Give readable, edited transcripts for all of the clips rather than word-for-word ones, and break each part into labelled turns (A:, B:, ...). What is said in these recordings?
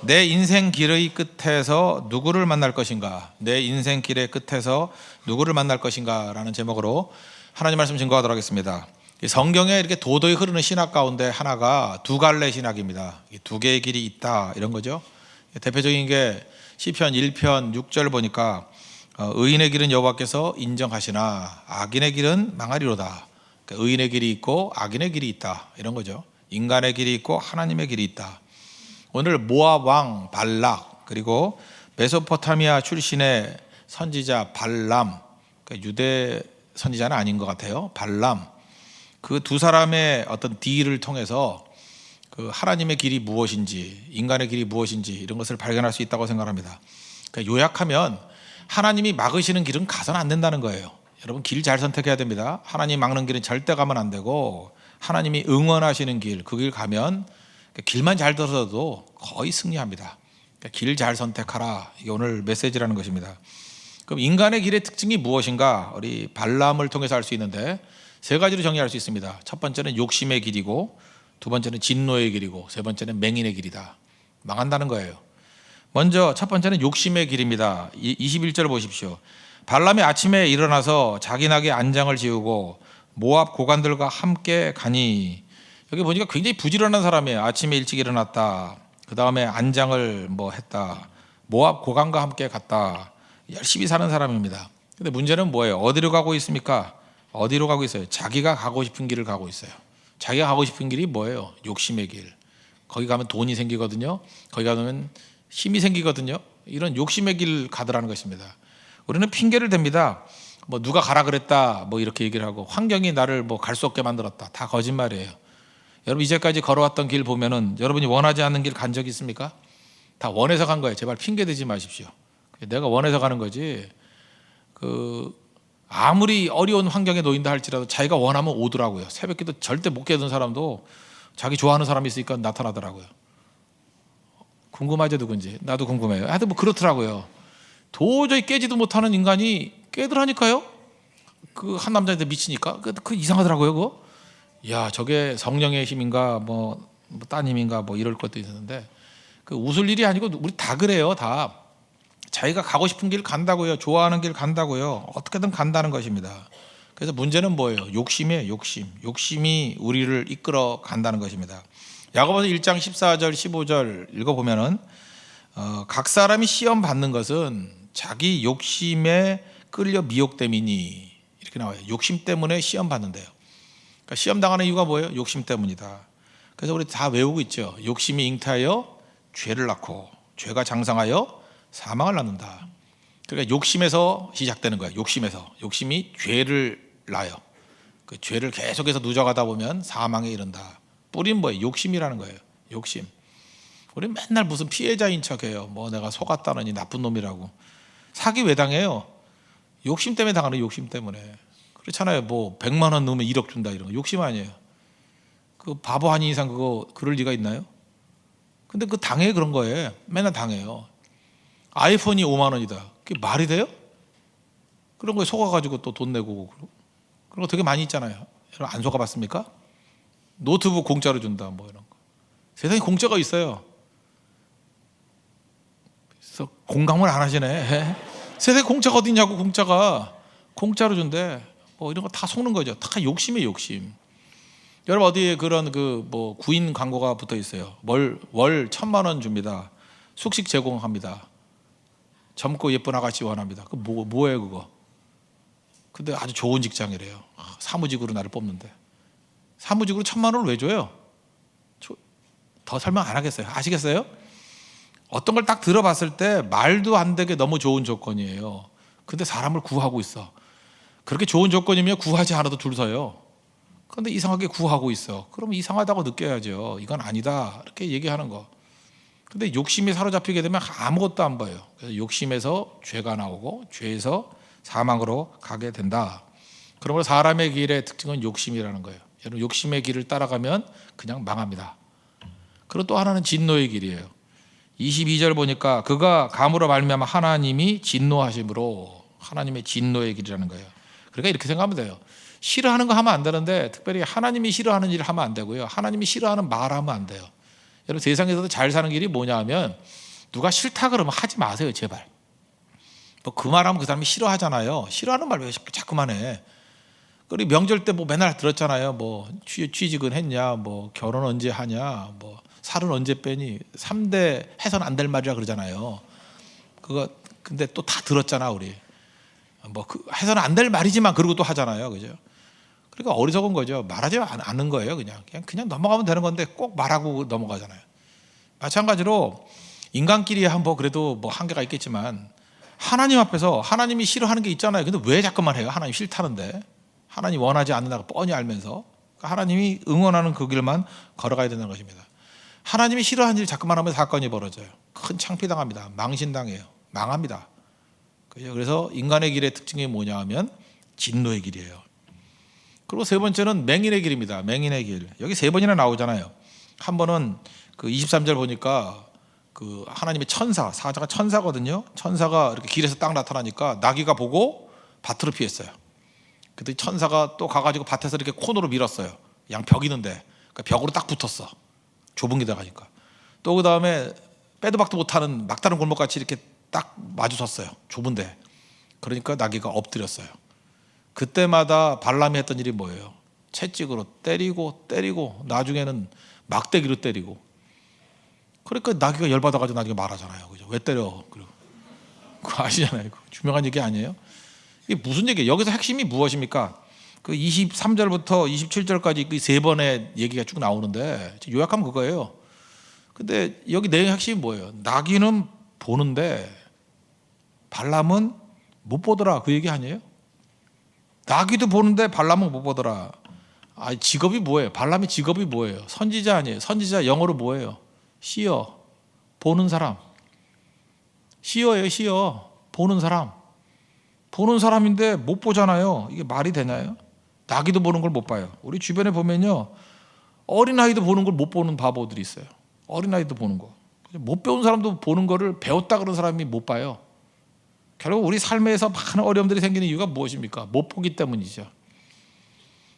A: 내 인생 길의 끝에서 누구를 만날 것인가? 내 인생 길의 끝에서 누구를 만날 것인가? 라는 제목으로 하나님 말씀 증거하도록 하겠습니다. 성경에 이렇게 도도히 흐르는 신학 가운데 하나가 두 갈래 신학입니다. 두 개의 길이 있다 이런 거죠. 대표적인 게 시편 1편 6절 보니까 의인의 길은 여호와께서 인정하시나 악인의 길은 망하리로다. 그러니까 의인의 길이 있고 악인의 길이 있다 이런 거죠. 인간의 길이 있고 하나님의 길이 있다. 오늘 모압 왕 발락 그리고 메소포타미아 출신의 선지자 발람, 그러니까 유대 선지자는 아닌 것 같아요. 발람, 그 두 사람의 어떤 딜을 통해서 그 하나님의 길이 무엇인지 인간의 길이 무엇인지 이런 것을 발견할 수 있다고 생각합니다. 그러니까 요약하면 하나님이 막으시는 길은 가서는 안 된다는 거예요. 여러분 길 잘 선택해야 됩니다. 하나님 막는 길은 절대 가면 안 되고 하나님이 응원하시는 길, 그 길 가면 길만 잘 들어도 거의 승리합니다. 그러니까 길 잘 선택하라. 이게 오늘 메시지라는 것입니다. 그럼 인간의 길의 특징이 무엇인가? 우리 발람을 통해서 알 수 있는데 세 가지로 정리할 수 있습니다. 첫 번째는 욕심의 길이고, 두 번째는 진노의 길이고, 세 번째는 맹인의 길이다. 망한다는 거예요. 먼저 첫 번째는 욕심의 길입니다. 21절 보십시오. 발람이 아침에 일어나서 자기 낙에 안장을 지우고 모압 고관들과 함께 가니, 여기 보니까 굉장히 부지런한 사람이에요. 아침에 일찍 일어났다. 그 다음에 안장을 했다. 모압 고관과 함께 갔다. 열심히 사는 사람입니다. 근데 문제는 뭐예요? 어디로 가고 있습니까? 어디로 가고 있어요? 자기가 가고 싶은 길을 가고 있어요. 자기가 가고 싶은 길이 뭐예요? 욕심의 길. 거기 가면 돈이 생기거든요. 거기 가면 힘이 생기거든요. 이런 욕심의 길 가더라는 것입니다. 우리는 핑계를 댑니다. 누가 가라 그랬다. 이렇게 얘기를 하고 환경이 나를 갈 수 없게 만들었다. 다 거짓말이에요. 여러분 이제까지 걸어왔던 길 보면은 여러분이 원하지 않는 길 간 적 있습니까? 다 원해서 간 거예요. 제발 핑계 대지 마십시오. 내가 원해서 가는 거지. 아무리 어려운 환경에 놓인다 할지라도 자기가 원하면 오더라고요. 새벽기도 절대 못 깨던 사람도 자기 좋아하는 사람이 있으니까 나타나더라고요. 궁금하죠 누군지? 나도 궁금해요. 하여튼 그렇더라고요. 도저히 깨지도 못하는 인간이 깨더라니까요. 그 한 남자한테 미치니까 그 이상하더라고요. 그거. 야, 저게 성령의 힘인가 딴 힘인가 이럴 것도 있었는데 그 웃을 일이 아니고 우리 다 그래요. 다 자기가 가고 싶은 길 간다고요. 좋아하는 길 간다고요. 어떻게든 간다는 것입니다. 그래서 문제는 뭐예요? 욕심이에요. 욕심이 우리를 이끌어 간다는 것입니다. 야고보서 1장 14절 15절 읽어보면은 각 사람이 시험 받는 것은 자기 욕심에 끌려 미혹됨이니 이렇게 나와요. 욕심 때문에 시험 받는데요. 그러니까 시험 당하는 이유가 뭐예요? 욕심 때문이다. 그래서 우리 다 외우고 있죠. 욕심이 잉태하여 죄를 낳고 죄가 장성하여 사망을 낳는다. 그러니까 욕심에서 시작되는 거예요. 욕심이 죄를 낳아요. 그 죄를 계속해서 누적하다 보면 사망에 이른다. 뿌린 뭐예요? 욕심이라는 거예요. 욕심. 우리 맨날 무슨 피해자인 척해요. 내가 속았다느니 나쁜 놈이라고. 사기 왜 당해요? 욕심 때문에 당하는 욕심 때문에. 그렇잖아요. 100만 원 넣으면 1억 준다 이런 거 욕심 아니에요. 그 바보 한인 이상 그거 그럴 리가 있나요? 근데 그 당해 그런 거예요. 맨날 당해요. 아이폰이 5만 원이다. 그게 말이 돼요? 그런 거에 속아가지고 또 돈 내고 그런 거 되게 많이 있잖아요. 여러분 안 속아봤습니까? 노트북 공짜로 준다 이런 거. 세상에 공짜가 있어요. 그래서 공감을 안 하시네. 세상에 공짜가 어디 있냐고. 공짜로 준대. 이런 거 다 속는 거죠. 다 욕심이에요. 욕심. 여러분 어디에 그런 구인 광고가 붙어 있어요. 월 1,000만 원 줍니다. 숙식 제공합니다. 젊고 예쁜 아가씨 원합니다. 그 뭐예요 그거? 근데 아주 좋은 직장이래요. 사무직으로 나를 뽑는데 사무직으로 1,000만 원을 왜 줘요? 더 설명 안 하겠어요. 아시겠어요? 어떤 걸 딱 들어봤을 때 말도 안 되게 너무 좋은 조건이에요. 근데 사람을 구하고 있어. 그렇게 좋은 조건이면 구하지 않아도 줄 서요. 그런데 이상하게 구하고 있어. 그러면 이상하다고 느껴야죠. 이건 아니다 이렇게 얘기하는 거. 근데 욕심에 사로잡히게 되면 아무것도 안 보여요. 그래서 욕심에서 죄가 나오고 죄에서 사망으로 가게 된다. 그러므로 사람의 길의 특징은 욕심이라는 거예요. 여러분 욕심의 길을 따라가면 그냥 망합니다. 그리고 또 하나는 진노의 길이에요. 22절 보니까 그가 감으로 말미암아 하나님이 진노하심으로 하나님의 진노의 길이라는 거예요. 그러니까 이렇게 생각하면 돼요. 싫어하는 거 하면 안 되는데 특별히 하나님이 싫어하는 일을 하면 안 되고요. 하나님이 싫어하는 말 하면 안 돼요. 여러분 세상에서도 잘 사는 길이 뭐냐 하면 누가 싫다 그러면 하지 마세요 제발. 뭐 그 말하면 그 사람이 싫어하잖아요. 싫어하는 말 왜 자꾸만 해. 그리고 명절 때 뭐 맨날 들었잖아요. 뭐 취직은 했냐, 뭐 결혼 언제 하냐, 뭐 살은 언제 빼니. 3대 해서는 안 될 말이라 그러잖아요. 그거 근데 또 다 들었잖아 우리. 뭐 해서는 안 될 말이지만 그러고 또 하잖아요, 그죠? 그러니까 어리석은 거죠. 말하지 않는 거예요, 그냥 넘어가면 되는 건데 꼭 말하고 넘어가잖아요. 마찬가지로 인간끼리 뭐 그래도 뭐 한계가 있겠지만 하나님 앞에서 하나님이 싫어하는 게 있잖아요. 근데 왜 자꾸만 해요? 하나님 싫다는데. 하나님 원하지 않는다고 뻔히 알면서 하나님이 응원하는 그 길만 걸어가야 된다는 것입니다. 하나님이 싫어하는 일 자꾸만 하면 사건이 벌어져요. 큰 창피당합니다. 망신당해요. 망합니다. 그래서 인간의 길의 특징이 뭐냐 하면 진노의 길이에요. 그리고 세 번째는 맹인의 길입니다. 맹인의 길. 여기 세 번이나 나오잖아요. 한 번은 그 23절 보니까 그 하나님의 천사, 사자가 천사거든요. 천사가 이렇게 길에서 딱 나타나니까 나귀가 보고 밭으로 피했어요. 그때 천사가 또 가가지고 밭에서 이렇게 코너로 밀었어요. 양 벽 있는데 그러니까 벽으로 딱 붙었어. 좁은 길에 가니까. 또 그 다음에 빼도 박도 못하는 막다른 골목같이 이렇게 딱 마주 섰어요. 좁은데. 그러니까 나귀가 엎드렸어요. 그때마다 발람이 했던 일이 뭐예요? 채찍으로 때리고 나중에는 막대기로 때리고. 그러니까 나귀가 열받아가지고 나중에 말하잖아요. 그죠? 왜 때려? 그거 아시잖아요. 유명한 얘기 아니에요? 이게 무슨 얘기예요? 여기서 핵심이 무엇입니까? 그 23절부터 27절까지 그 세 번의 얘기가 쭉 나오는데 요약하면 그거예요. 근데 여기 내용의 핵심이 뭐예요? 나귀는 보는데 발람은 못 보더라. 그 얘기 아니에요? 나귀도 보는데 발람은 못 보더라. 직업이 뭐예요? 발람의 직업이 뭐예요? 선지자 아니에요? 선지자 영어로 뭐예요? 시어. 보는 사람. 시어예요, 시어. 보는 사람. 보는 사람인데 못 보잖아요. 이게 말이 되나요? 나귀도 보는 걸 못 봐요. 우리 주변에 보면요, 어린아이도 보는 걸 못 보는 바보들이 있어요. 어린아이도 보는 거. 못 배운 사람도 보는 거를 배웠다 그런 사람이 못 봐요. 결국 우리 삶에서 많은 어려움들이 생기는 이유가 무엇입니까? 못 보기 때문이죠.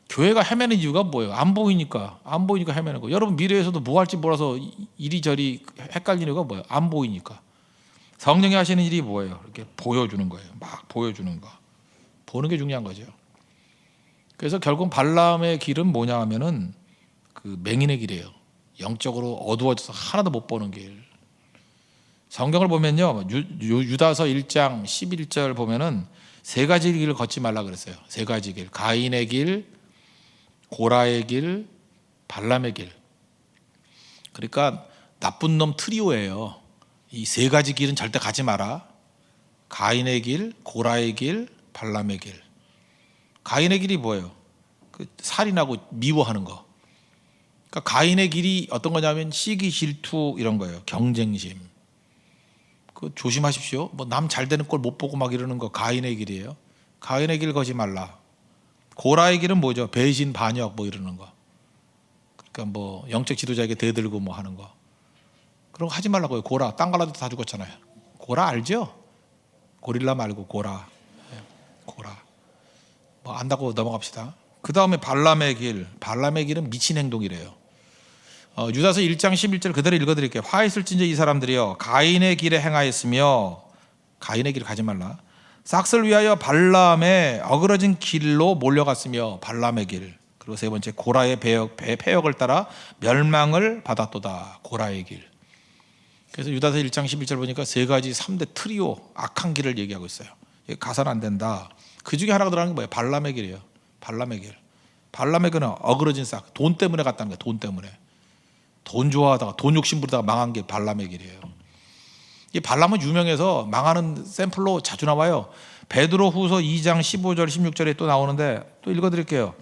A: 교회가 헤매는 이유가 뭐예요? 안 보이니까 헤매는 거. 여러분 미래에서도 뭐 할지 몰라서 이리저리 헷갈리는 이유가 뭐예요? 안 보이니까. 성령이 하시는 일이 뭐예요? 이렇게 보여주는 거예요. 막 보여주는 거. 보는 게 중요한 거죠. 그래서 결국 발람의 길은 뭐냐 하면은 그 맹인의 길이에요. 영적으로 어두워져서 하나도 못 보는 길. 성경을 보면요, 유다서 1장 11절 보면은 세 가지 길을 걷지 말라 그랬어요. 세 가지 길. 가인의 길, 고라의 길, 발람의 길. 그러니까 나쁜 놈 트리오예요. 이 세 가지 길은 절대 가지 마라. 가인의 길, 고라의 길, 발람의 길. 가인의 길이 뭐예요? 그 살인하고 미워하는 거. 그러니까 가인의 길이 어떤 거냐면 시기, 질투 이런 거예요. 경쟁심. 그 조심하십시오. 뭐 남 잘 되는 꼴 못 보고 막 이러는 거 가인의 길이에요. 가인의 길 거지 말라. 고라의 길은 뭐죠? 배신, 반역 뭐 이러는 거. 그러니까 뭐 영적 지도자에게 대들고 뭐 하는 거. 그런 거 하지 말라고요. 고라. 땅 갈라도 다 죽었잖아요. 고라 알죠? 고릴라 말고 고라. 고라. 뭐 안다고 넘어갑시다. 그 다음에 발람의 길. 발람의 길은 미친 행동이래요. 유다서 1장 11절 그대로 읽어드릴게요. 화 있을진저 이 사람들이여 가인의 길에 행하였으며 가인의 길을 가지 말라. 싹을 위하여 발람의 어그러진 길로 몰려갔으며 발람의 길. 그리고 세 번째 고라의 패역을 따라 멸망을 받았도다. 고라의 길. 그래서 유다서 1장 11절 보니까 세 가지 3대 트리오 악한 길을 얘기하고 있어요. 가서는 안 된다. 그 중에 하나가 들어가는 게 뭐예요? 발람의 길이에요. 발람의 길. 발람의 길은 어그러진 싹. 돈 때문에 갔다는 거예요. 돈 때문에. 돈 좋아하다가 돈 욕심 부리다가 망한 게 발람의 길이에요. 이 발람은 유명해서 망하는 샘플로 자주 나와요. 베드로 후서 2장 15절 16절에 또 나오는데 또 읽어드릴게요.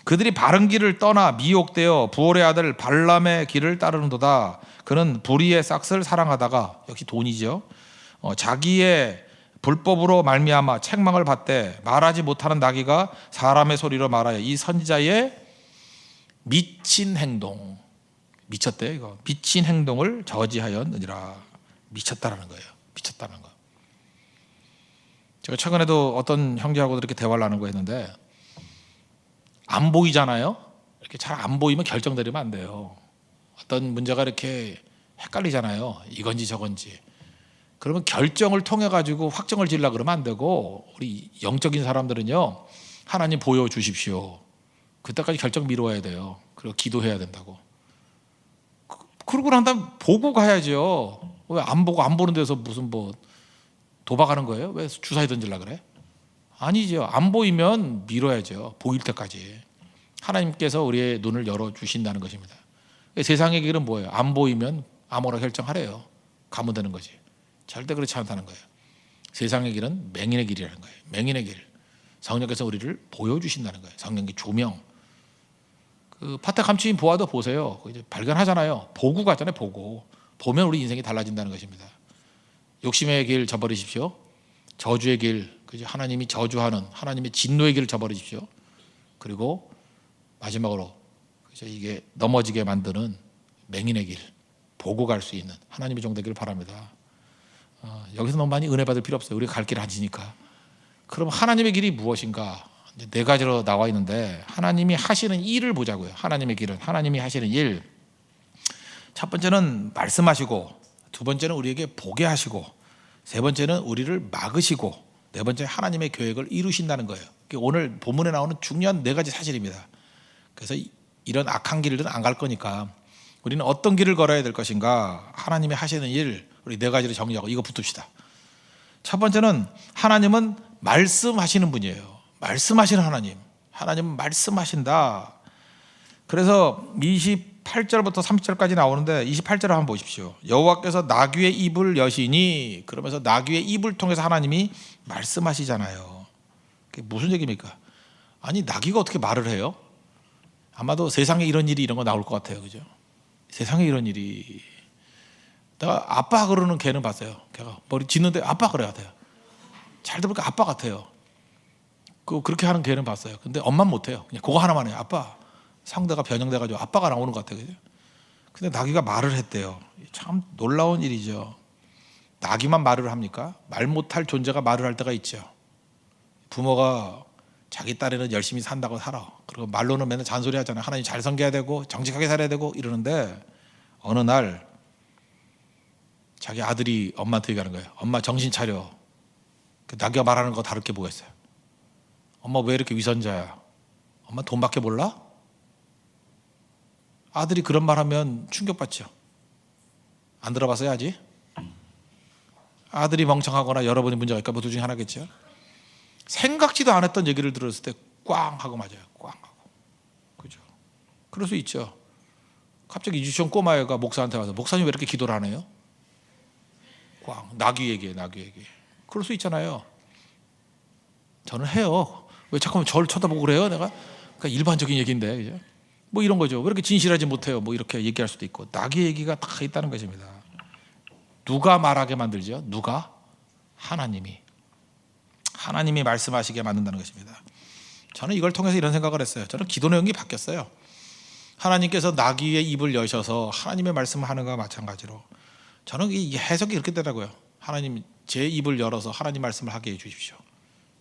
A: 그들이 바른 길을 떠나 미혹되어 부올의 아들 발람의 길을 따르는도다. 그는 불의의 싹을 사랑하다가 역시 돈이죠. 자기의 불법으로 말미암아 책망을 받되 말하지 못하는 나귀가 사람의 소리로 말하여 이 선지자의 미친 행동. 미쳤대요 이거. 미친 행동을 저지하였느니라. 미쳤다라는 거예요. 미쳤다는 거. 제가 최근에도 어떤 형제하고 이렇게 대화를 나누고 했는데 안 보이잖아요. 이렇게 잘 안 보이면 결정 내리면 안 돼요. 어떤 문제가 이렇게 헷갈리잖아요. 이건지 저건지. 그러면 결정을 통해 가지고 확정을 지으려고 그러면 안 되고, 우리 영적인 사람들은요, 하나님 보여주십시오. 그때까지 결정 미뤄야 돼요. 그리고 기도해야 된다고. 그러고 난 다음에 보고 가야죠. 왜 안 보고 안 보는 데서 무슨 뭐 도박하는 거예요? 왜 주사위 던질라 그래? 아니죠. 안 보이면 미뤄야죠. 보일 때까지. 하나님께서 우리의 눈을 열어주신다는 것입니다. 세상의 길은 뭐예요? 안 보이면 아무나 결정하래요. 가면 되는 거지. 절대 그렇지 않다는 거예요. 세상의 길은 맹인의 길이라는 거예요. 맹인의 길. 성령께서 우리를 보여주신다는 거예요. 성령의 조명. 그 밭에 감추인 보아도 보세요. 이제 발견하잖아요. 보고 가잖아요. 보고. 보면 우리 인생이 달라진다는 것입니다. 욕심의 길 저버리십시오. 저주의 길, 그죠? 하나님이 저주하는 하나님의 진노의 길을 저버리십시오. 그리고 마지막으로, 그죠? 이게 넘어지게 만드는 맹인의 길, 보고 갈 수 있는 하나님의 종 되기를 바랍니다. 여기서 너무 많이 은혜 받을 필요 없어요. 우리가 갈 길 아시니까. 그럼 하나님의 길이 무엇인가? 이제 네 가지로 나와 있는데, 하나님이 하시는 일을 보자고요. 하나님의 길은 하나님이 하시는 일. 첫 번째는 말씀하시고, 두 번째는 우리에게 보게 하시고, 세 번째는 우리를 막으시고, 네 번째 하나님의 계획을 이루신다는 거예요. 오늘 본문에 나오는 중요한 네 가지 사실입니다. 그래서 이런 악한 길은 안 갈 거니까 우리는 어떤 길을 걸어야 될 것인가? 하나님이 하시는 일, 우리 네 가지를 정리하고 이거 붙읍시다. 첫 번째는 하나님은 말씀하시는 분이에요. 말씀하시는 하나님. 하나님은 말씀하신다. 그래서 28절부터 30절까지 나오는데 28절을 한번 보십시오. 여호와께서 나귀의 입을 여시니, 그러면서 나귀의 입을 통해서 하나님이 말씀하시잖아요. 그게 무슨 얘기입니까? 아니, 나귀가 어떻게 말을 해요? 아마도 세상에 이런 일이 이런 거 나올 것 같아요. 그죠? 세상에 이런 일이. 내가 아빠 그러는 개는 봤어요. 걔가 머리 짖는데 아빠 그래야 돼요. 잘 들어보니까 아빠 같아요. 그렇게 하는 개는 봤어요. 근데 엄마는 못해요. 그냥 그거 하나만 해요. 아빠. 상대가 변형돼가지고 아빠가 나오는 것 같아요. 그죠? 근데 나귀가 말을 했대요. 참 놀라운 일이죠. 나귀만 말을 합니까? 말 못할 존재가 말을 할 때가 있죠. 부모가 자기 딸애는 열심히 산다고 살아. 그리고 말로는 맨날 잔소리 하잖아요. 하나님 잘 섬겨야 되고 정직하게 살아야 되고 이러는데, 어느 날 자기 아들이 엄마한테 얘기하는 거예요. 엄마 정신 차려. 나귀가 말하는 거 다를 게 뭐가 있어요? 엄마 왜 이렇게 위선자야? 엄마 돈밖에 몰라? 아들이 그런 말 하면 충격받죠. 안 들어봤어요 아직? 아들이 멍청하거나 여러분이 문제가 있을까 뭐 둘 중에 하나겠죠. 생각지도 않았던 얘기를 들었을 때 꽝 하고 맞아요. 꽝 하고. 그죠? 그럴 수 있죠. 갑자기 유치원 꼬마애가 목사한테 와서 목사님 왜 이렇게 기도를 안 해요? 꽝. 나귀 얘기해. 그럴 수 있잖아요. 저는 해요. 왜 잠깐만 저를 쳐다보고 그래요? 내가? 그러니까 일반적인 얘기인데, 그죠? 뭐 이런 거죠. 왜 이렇게 진실하지 못해요? 뭐 이렇게 얘기할 수도 있고. 나귀 얘기가 다 있다는 것입니다. 누가 말하게 만들죠? 누가? 하나님이 말씀하시게 만든다는 것입니다. 저는 이걸 통해서 이런 생각을 했어요. 저는 기도 내용이 바뀌었어요. 하나님께서 나귀의 입을 여셔서 하나님의 말씀을 하는 것과 마찬가지로 저는 이 해석이 이렇게 되더라고요. 하나님 제 입을 열어서 하나님 말씀을 하게 해주십시오.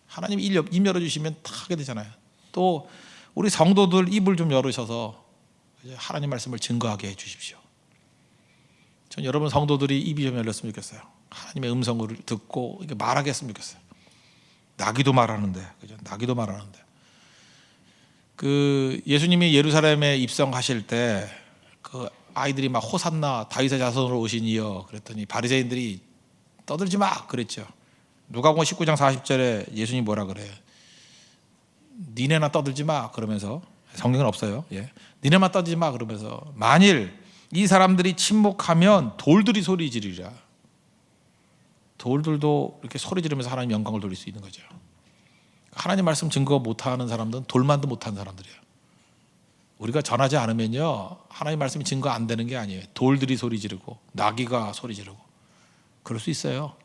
A: 하나님 입 열어주시면 다 하게 되잖아요. 또 우리 성도들 입을 좀 열으셔서 하나님 말씀을 증거하게 해주십시오. 전 여러분 성도들이 입이 좀 열렸으면 좋겠어요. 하나님의 음성을 듣고 이렇게 말하게 했으면 좋겠어요. 나귀도 말하는데, 그죠? 나귀도 말하는데. 예수님이 예루살렘에 입성하실 때 아이들이 막 호산나 다윗의 자손으로 오신 이여 그랬더니 바리새인들이 떠들지 마 그랬죠. 누가복음 19장 40절에 예수님이 뭐라 그래요? 니네나 떠들지 마 그러면서, 성경은 없어요. 예. 니네만 떠들지 마 그러면서, 만일 이 사람들이 침묵하면 돌들이 소리 지르리라. 돌들도 이렇게 소리 지르면서 하나님 영광을 돌릴 수 있는 거죠. 하나님 말씀 증거 못하는 사람들은 돌만도 못하는 사람들이에요. 우리가 전하지 않으면요, 하나님 말씀이 증거 안 되는 게 아니에요. 돌들이 소리 지르고 나귀가 소리 지르고 그럴 수 있어요.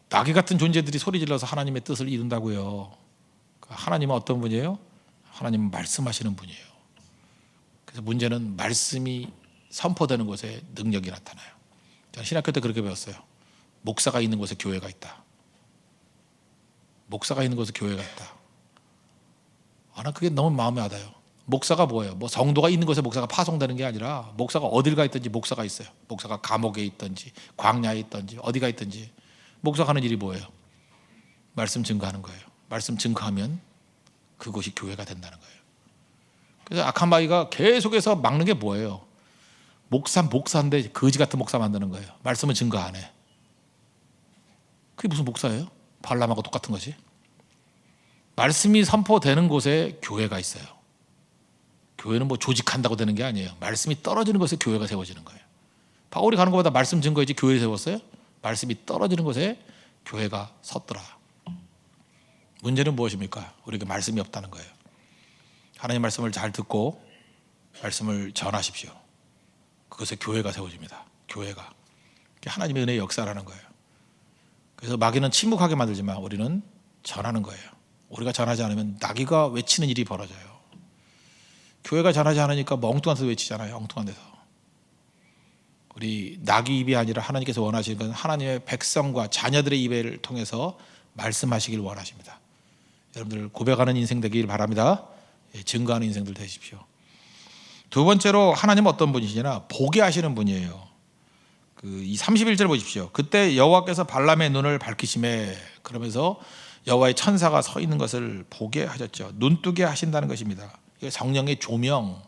A: 나귀 같은 존재들이 소리 질러서 하나님의 뜻을 이룬다고요. 하나님은 어떤 분이에요? 하나님은 말씀하시는 분이에요. 그래서 문제는 말씀이 선포되는 곳에 능력이 나타나요. 저는 신학교 때 그렇게 배웠어요. 목사가 있는 곳에 교회가 있다. 목사가 있는 곳에 교회가 있다. 난 그게 너무 마음에 와닿아요. 목사가 뭐예요? 뭐 성도가 있는 곳에 목사가 파송되는 게 아니라 목사가 어딜 가 있든지 목사가 있어요. 목사가 감옥에 있든지 광야에 있든지 어디가 있든지 목사가 하는 일이 뭐예요? 말씀 증거하는 거예요. 말씀 증거하면 그곳이 교회가 된다는 거예요. 그래서 악한 마귀가 계속해서 막는 게 뭐예요? 목사인데 거지 같은 목사 만드는 거예요. 말씀은 증거 안 해. 그게 무슨 목사예요? 발람하고 똑같은 거지. 말씀이 선포되는 곳에 교회가 있어요. 교회는 뭐 조직한다고 되는 게 아니에요. 말씀이 떨어지는 곳에 교회가 세워지는 거예요. 바울이 가는 것보다 말씀 증거이지 교회 세웠어요? 말씀이 떨어지는 곳에 교회가 섰더라. 문제는 무엇입니까? 우리에게 말씀이 없다는 거예요. 하나님 말씀을 잘 듣고 말씀을 전하십시오. 그것에 교회가 세워집니다. 교회가. 하나님의 은혜의 역사라는 거예요. 그래서 마귀는 침묵하게 만들지만 우리는 전하는 거예요. 우리가 전하지 않으면 나귀가 외치는 일이 벌어져요. 교회가 전하지 않으니까 엉뚱한 데서 외치잖아요. 엉뚱한 데서. 우리 나귀 입이 아니라 하나님께서 원하시는 건 하나님의 백성과 자녀들의 입을 통해서 말씀하시길 원하십니다. 여러분들 고백하는 인생 되길 바랍니다. 증거하는 인생들 되십시오. 두 번째로 하나님은 어떤 분이시냐? 보게 하시는 분이에요. 이 31절 보십시오. 그때 여호와께서 발람의 눈을 밝히심에, 그러면서 여호와의 천사가 서 있는 것을 보게 하셨죠. 눈뜨게 하신다는 것입니다. 이게 성령의 조명,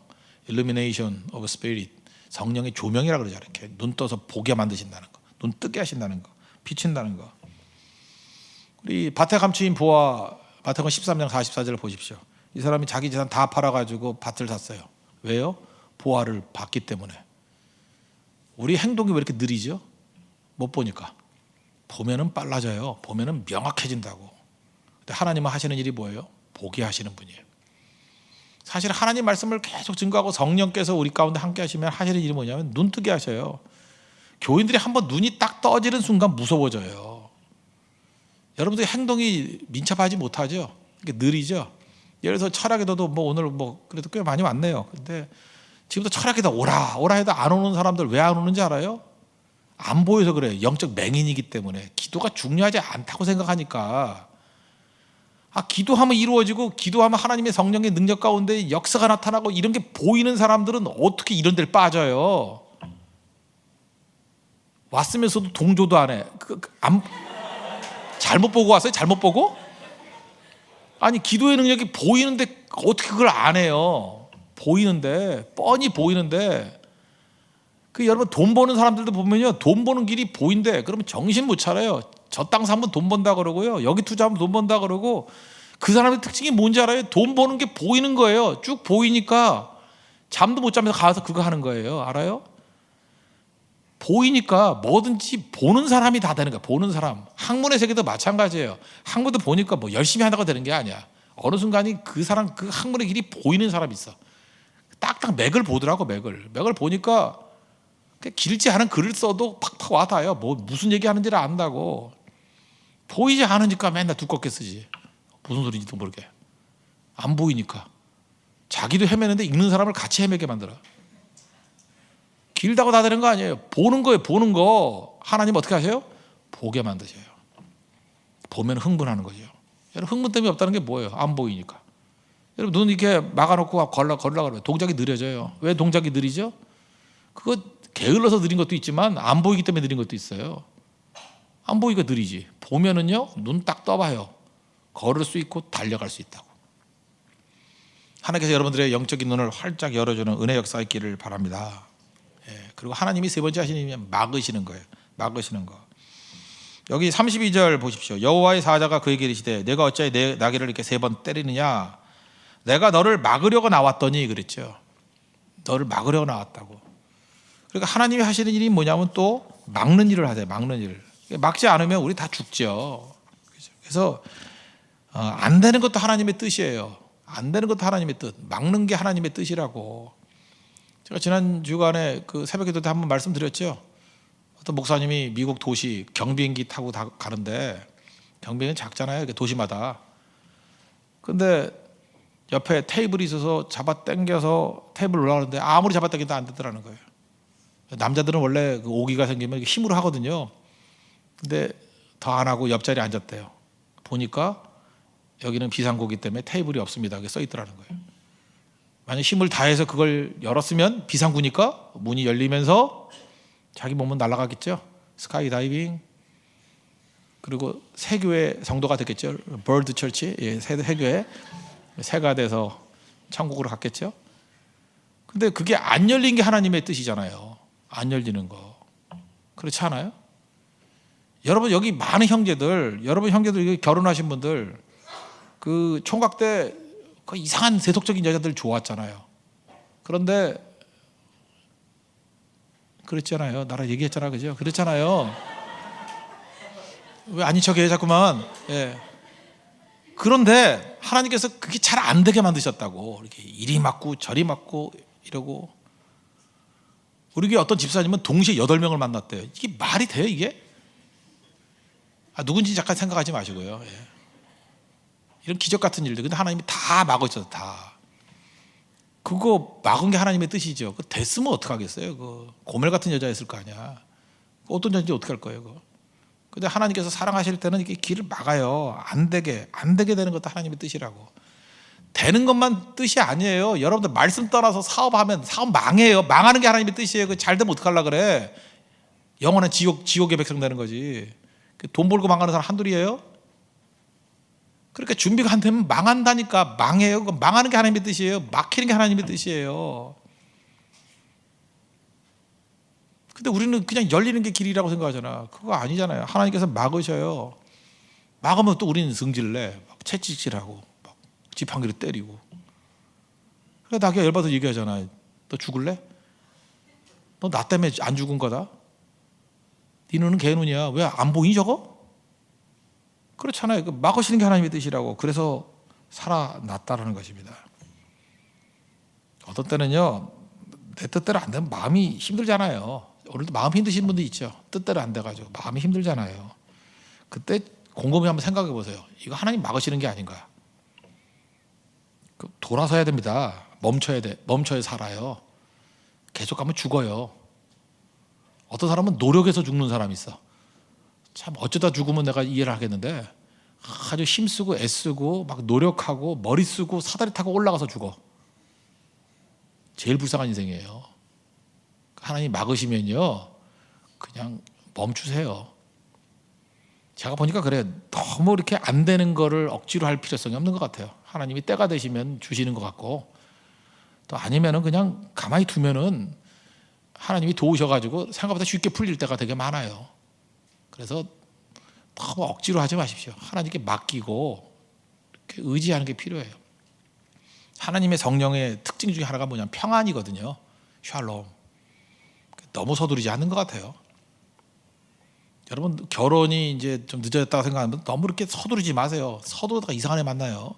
A: illumination of spirit, 성령의 조명이라고 그러죠. 이렇게 눈 떠서 보게 만드신다는 거, 눈 뜨게 하신다는 거, 비친다는 거. 우리 밭에 감추인 부하 마태복음 13장 44절을 보십시오. 이 사람이 자기 재산 다 팔아가지고 밭을 샀어요. 왜요? 보화를 봤기 때문에. 우리 행동이 왜 이렇게 느리죠? 못 보니까. 보면은 빨라져요. 보면은 명확해진다고. 근데 하나님은 하시는 일이 뭐예요? 보게 하시는 분이에요. 사실 하나님 말씀을 계속 증거하고 성령께서 우리 가운데 함께 하시면 하시는 일이 뭐냐면 눈 뜨게 하셔요. 교인들이 한번 눈이 딱 떠지는 순간 무서워져요. 여러분들 행동이 민첩하지 못하죠? 느리죠? 예를 들어서 철학에도 뭐 오늘 뭐 그래도 꽤 많이 왔네요. 근데 지금도 철학에다 오라 해도 안 오는 사람들 왜 안 오는지 알아요? 안 보여서 그래요. 영적 맹인이기 때문에. 기도가 중요하지 않다고 생각하니까. 기도하면 이루어지고 기도하면 하나님의 성령의 능력 가운데 역사가 나타나고 이런 게 보이는 사람들은 어떻게 이런 데를 빠져요? 왔으면서도 동조도 안 해. 잘못 보고 왔어요? 잘못 보고? 아니 기도의 능력이 보이는데 어떻게 그걸 안 해요? 보이는데, 뻔히 보이는데. 여러분 돈 버는 사람들도 보면요, 돈 버는 길이 보인대. 그러면 정신 못 차려요. 저 땅 사면 돈 번다 그러고요, 여기 투자하면 돈 번다 그러고. 그 사람의 특징이 뭔지 알아요? 돈 버는 게 보이는 거예요. 쭉 보이니까 잠도 못 자면서 가서 그거 하는 거예요. 알아요? 보이니까 뭐든지 보는 사람이 다 되는 거야. 보는 사람. 학문의 세계도 마찬가지예요. 학문도 보니까 뭐 열심히 한다고 되는 게 아니야. 어느 순간이 그 사람, 그 학문의 길이 보이는 사람이 있어. 딱딱 맥을 보더라고. 맥을 보니까 길지 않은 글을 써도 팍팍 와닿아요. 뭐 무슨 얘기 하는지를 안다고. 보이지 않으니까 맨날 두껍게 쓰지. 무슨 소리인지도 모르게. 안 보이니까. 자기도 헤매는데 읽는 사람을 같이 헤매게 만들어. 길다고 다 되는 거 아니에요. 보는 거예요. 보는 거. 하나님 어떻게 하세요? 보게 만드셔요. 보면 흥분하는 거죠. 여러분 흥분 때문에 없다는 게 뭐예요? 안 보이니까. 여러분 눈 이렇게 막아놓고 걸라 그러면 동작이 느려져요. 왜 동작이 느리죠? 그거 게을러서 느린 것도 있지만 안 보이기 때문에 느린 것도 있어요. 안 보이니까 느리지. 보면은요, 눈 딱 떠봐요. 걸을 수 있고 달려갈 수 있다고. 하나님께서 여러분들의 영적인 눈을 활짝 열어주는 은혜 역사가 있기를 바랍니다. 그리고 하나님이 세 번째 하시는 일은 막으시는 거예요. 막으시는 거. 여기 32절 보십시오. 여호와의 사자가 그에게 이르시되 내가 어찌하여 내 나귀를 이렇게 세 번 때리느냐? 내가 너를 막으려고 나왔더니 그랬죠. 너를 막으려고 나왔다고. 그러니까 하나님이 하시는 일이 뭐냐면 또 막는 일을 하세요. 막는 일을. 막지 않으면 우리 다 죽죠. 그래서 안 되는 것도 하나님의 뜻이에요. 안 되는 것도 하나님의 뜻. 막는 게 하나님의 뜻이라고. 제가 지난 주간에 그 새벽기도 때 한번 말씀드렸죠. 어떤 목사님이 미국 도시 경비행기 타고 가는데, 경비행기는 작잖아요. 도시마다. 근데 옆에 테이블이 있어서 잡아 당겨서 테이블 올라가는데 아무리 잡아 당겨도 안 되더라는 거예요. 남자들은 원래 그 오기가 생기면 힘으로 하거든요. 근데 더 안 하고 옆자리에 앉았대요. 보니까 여기는 비상구기 때문에 테이블이 없습니다. 그게 써 있더라는 거예요. 만약 힘을 다해서 그걸 열었으면 비상구니까 문이 열리면서 자기 몸은 날아가겠죠. 스카이 다이빙. 그리고 세교회 성도가 됐겠죠. 버드 처치, 세교회 새가 돼서 천국으로 갔겠죠. 근데 그게 안 열린 게 하나님의 뜻이잖아요. 안 열리는 거. 그렇지 않아요? 여러분 여기 많은 형제들, 여러분 형제들 결혼하신 분들 그 총각 때 그 이상한 세속적인 여자들 좋았잖아요. 그런데 그랬잖아요. 나랑 얘기했잖아, 그죠? 그랬잖아요. 왜 아닌 척해 자꾸만. 예. 그런데 하나님께서 그게 잘 안 되게 만드셨다고. 이렇게 이리 맞고 저리 맞고 이러고. 우리 교회 어떤 집사님은 동시에 8명을 만났대요. 이게 말이 돼요, 이게? 누군지 잠깐 생각하지 마시고요. 예. 이런 기적 같은 일들. 근데 하나님이 다 막고 있어요, 다. 그거 막은 게 하나님의 뜻이죠. 그 됐으면 어떡하겠어요? 그 고멜 같은 여자였을 거 아니야. 어떤 여자인지 어떡할 거예요, 그거. 근데 하나님께서 사랑하실 때는 이게 길을 막아요. 안 되게 되는 것도 하나님의 뜻이라고. 되는 것만 뜻이 아니에요. 여러분들 말씀 떠나서 사업하면 사업 망해요. 망하는 게 하나님의 뜻이에요. 그 잘 되면 어떡하려고 그래. 영원한 지옥의 백성 되는 거지. 돈 벌고 망하는 사람 한둘이에요? 그러니까 준비가 안 되면 망한다니까. 망해요. 망하는 게 하나님의 뜻이에요. 막히는 게 하나님의 뜻이에요. 근데 우리는 그냥 열리는 게 길이라고 생각하잖아. 그거 아니잖아요. 하나님께서 막으셔요. 막으면 또 우리는 승질내. 막 채찍질하고 막 지팡이로 때리고. 그래 나가 열받아서 얘기하잖아. 너 죽을래? 너 나 때문에 안 죽은 거다. 네 눈은 개 눈이야. 왜 안 보이니 저거? 그렇잖아요. 막으시는 게 하나님의 뜻이라고. 그래서 살아났다라는 것입니다. 어떤 때는요, 내 뜻대로 안 되면 마음이 힘들잖아요. 오늘도 마음 힘드신 분도 있죠. 뜻대로 안 돼가지고 마음이 힘들잖아요. 그때 곰곰이 한번 생각해 보세요. 이거 하나님 막으시는 게 아닌가. 돌아서야 됩니다. 멈춰야 돼. 멈춰야 살아요. 계속 가면 죽어요. 어떤 사람은 노력해서 죽는 사람이 있어. 참 어쩌다 죽으면 내가 이해를 하겠는데 아주 힘쓰고 애쓰고 막 노력하고 머리 쓰고 사다리 타고 올라가서 죽어. 제일 불쌍한 인생이에요. 하나님 막으시면요 그냥 멈추세요. 제가 보니까 그래, 너무 이렇게 안 되는 거를 억지로 할 필요성이 없는 것 같아요. 하나님이 때가 되시면 주시는 것 같고, 또 아니면은 그냥 가만히 두면은 하나님이 도우셔가지고 생각보다 쉽게 풀릴 때가 되게 많아요. 그래서 너무 억지로 하지 마십시오. 하나님께 맡기고 이렇게 의지하는 게 필요해요. 하나님의 성령의 특징 중에 하나가 뭐냐면 평안이거든요. 샬롬. 너무 서두르지 않는 것 같아요. 여러분 결혼이 이제 좀 늦어졌다고 생각하면 너무 이렇게 서두르지 마세요. 서두르다가 이상한 애 만나요.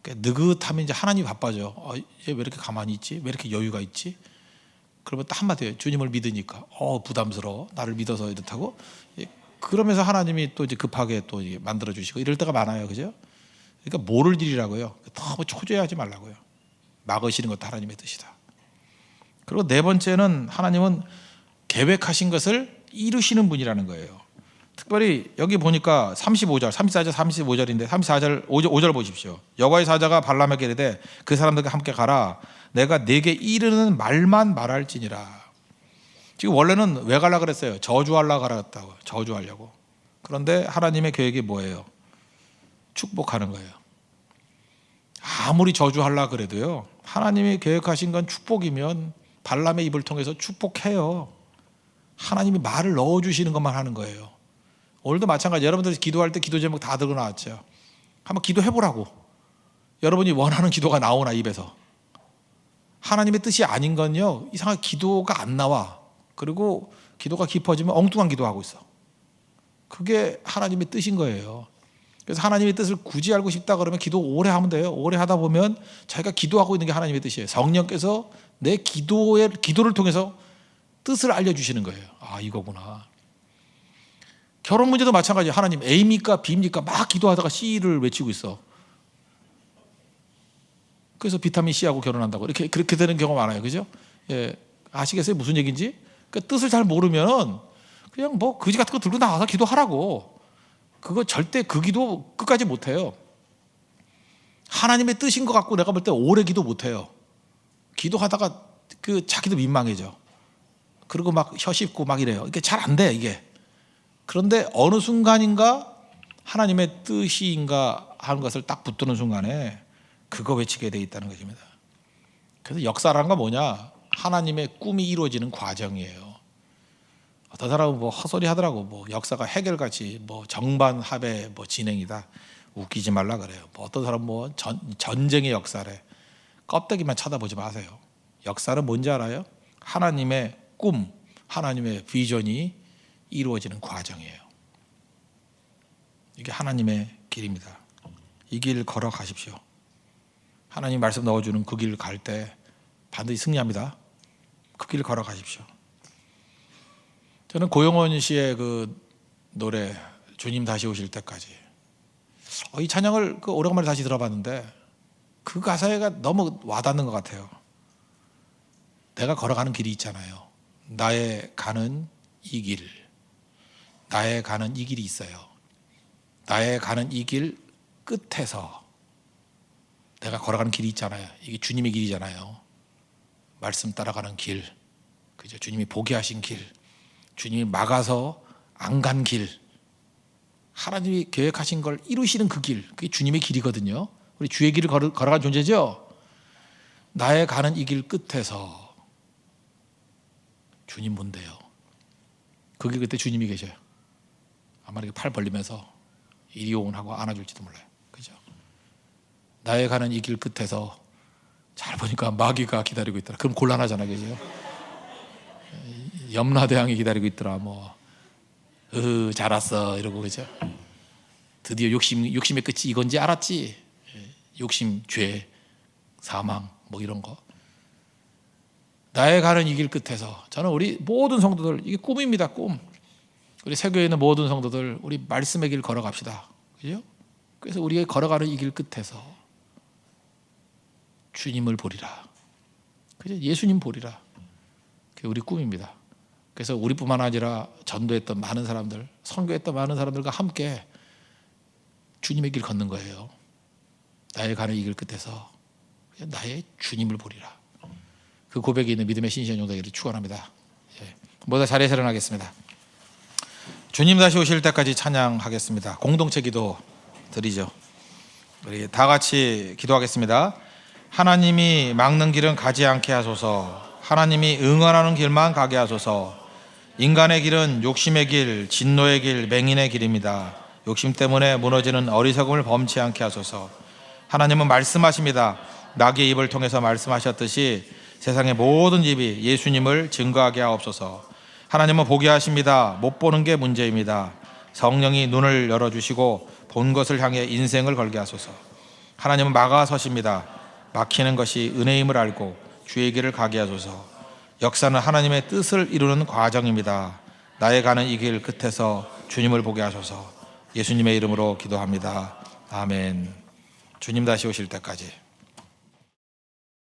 A: 느긋하면 이제 하나님이 바빠져. 얘 왜 이렇게 가만히 있지? 왜 이렇게 여유가 있지? 그러면 딱 한마디예요. 주님을 믿으니까. 부담스러워. 나를 믿어서 이렇다고. 그러면서 하나님이 또 이제 급하게 또 만들어 주시고 이럴 때가 많아요, 그죠? 그러니까 모를 일이라고요. 너무 초조해하지 말라고요. 막으시는 것도 하나님의 뜻이다. 그리고 네 번째는 하나님은 계획하신 것을 이루시는 분이라는 거예요. 특별히 여기 보니까 34절 35절인데 34절 5절 보십시오. 여호와의 사자가 발람에게 이르되 그 사람들과 함께 가라. 내가 네게 이르는 말만 말할지니라. 지금 원래는 왜 가려고 그랬어요? 저주하려고 가라고. 저주하려고. 그런데 하나님의 계획이 뭐예요? 축복하는 거예요. 아무리 저주하려고 그래도요, 하나님이 계획하신 건 축복이면 발람의 입을 통해서 축복해요. 하나님이 말을 넣어주시는 것만 하는 거예요. 오늘도 마찬가지. 여러분들 기도할 때 기도 제목 다 들고 나왔죠. 한번 기도해보라고. 여러분이 원하는 기도가 나오나 입에서. 하나님의 뜻이 아닌 건요, 이상하게 기도가 안 나와. 그리고 기도가 깊어지면 엉뚱한 기도하고 있어. 그게 하나님의 뜻인 거예요. 그래서 하나님의 뜻을 굳이 알고 싶다 그러면 기도 오래 하면 돼요. 오래 하다 보면 자기가 기도하고 있는 게 하나님의 뜻이에요. 성령께서 내 기도를 통해서 뜻을 알려주시는 거예요. 이거구나. 결혼 문제도 마찬가지예요. 하나님 A입니까 B입니까 막 기도하다가 C를 외치고 있어. 그래서 비타민 C하고 결혼한다고 그렇게 되는 경우가 많아요. 그죠? 예, 아시겠어요? 무슨 얘기인지? 그 뜻을 잘 모르면 그냥 뭐 거지 같은 거 들고 나와서 기도하라고. 그거 절대 그 기도 끝까지 못 해요. 하나님의 뜻인 것 같고 내가 볼 때 오래 기도 못 해요. 기도하다가 자기도 민망해져. 그리고 막 혀 씹고 막 이래요. 이게 잘 안 돼, 이게. 그런데 어느 순간인가 하나님의 뜻인가 하는 것을 딱 붙드는 순간에 그거 외치게 돼 있다는 것입니다. 그래서 역사라는 건 뭐냐? 하나님의 꿈이 이루어지는 과정이에요. 어떤 사람은 뭐 헛소리 하더라고. 뭐 역사가 해결같이 뭐 정반합의 뭐 진행이다. 웃기지 말라 그래요. 뭐 어떤 사람 뭐 전쟁의 역사래. 껍데기만 쳐다보지 마세요. 역사는 뭔지 알아요? 하나님의 꿈, 하나님의 비전이 이루어지는 과정이에요. 이게 하나님의 길입니다. 이 길 걸어가십시오. 하나님 말씀 넣어주는 그 길 갈 때 반드시 승리합니다. 그 길 걸어가십시오. 저는 고용원 씨의 그 노래 주님 다시 오실 때까지, 이 찬양을 오래간만에 다시 들어봤는데 그 가사가 너무 와닿는 것 같아요. 내가 걸어가는 길이 있잖아요. 나의 가는 이 길, 나의 가는 이 길이 있어요. 나의 가는 이 길 끝에서 내가 걸어가는 길이 있잖아요. 이게 주님의 길이잖아요. 말씀 따라가는 길, 그죠? 주님이 보게 하신 길, 주님이 막아서 안 간 길, 하나님이 계획하신 걸 이루시는 그 길, 그게 주님의 길이거든요. 우리 주의 길을 걸어간 존재죠. 나의 가는 이 길 끝에서 주님 본대요. 거기 그때 주님이 계셔요. 아마 이렇게 팔 벌리면서 이리 오운 하고 안아줄지도 몰라요. 그죠? 나의 가는 이 길 끝에서 잘 보니까 마귀가 기다리고 있더라. 그럼 곤란하잖아, 그죠? 염라대왕이 기다리고 있더라. 뭐, 잘 왔어 이러고, 그죠? 드디어 욕심의 끝이 이건지 알았지. 욕심, 죄, 사망, 뭐 이런 거. 나의 가는 이 길 끝에서 저는 우리 모든 성도들, 이게 꿈입니다, 꿈. 우리 세교에 있는 모든 성도들, 우리 말씀의 길 걸어갑시다. 그죠? 그래서 우리가 걸어가는 이 길 끝에서 주님을 보리라. 그죠? 예수님 보리라. 그게 우리 꿈입니다. 그래서 우리뿐만 아니라 전도했던 많은 사람들, 선교했던 많은 사람들과 함께 주님의 길 걷는 거예요. 나의 가는 이 길 끝에서 나의 주님을 보리라. 그 고백이 있는 믿음의 신실한 용도 되기를 축원합니다. 모두 자리에서 일어나겠습니다. 주님 다시 오실 때까지 찬양하겠습니다. 공동체 기도 드리죠. 우리 다 같이 기도하겠습니다. 하나님이 막는 길은 가지 않게 하소서. 하나님이 응원하는 길만 가게 하소서. 인간의 길은 욕심의 길, 진노의 길, 맹인의 길입니다. 욕심 때문에 무너지는 어리석음을 범치 않게 하소서. 하나님은 말씀하십니다. 나귀의 입을 통해서 말씀하셨듯이 세상의 모든 입이 예수님을 증거하게 하옵소서. 하나님은 보게 하십니다. 못 보는 게 문제입니다. 성령이 눈을 열어주시고 본 것을 향해 인생을 걸게 하소서. 하나님은 막아서십니다. 막히는 것이 은혜임을 알고 주의 길을 가게 하소서. 역사는 하나님의 뜻을 이루는 과정입니다. 나의 가는 이 길 끝에서 주님을 보게 하소서. 예수님의 이름으로 기도합니다. 아멘. 주님 다시 오실 때까지.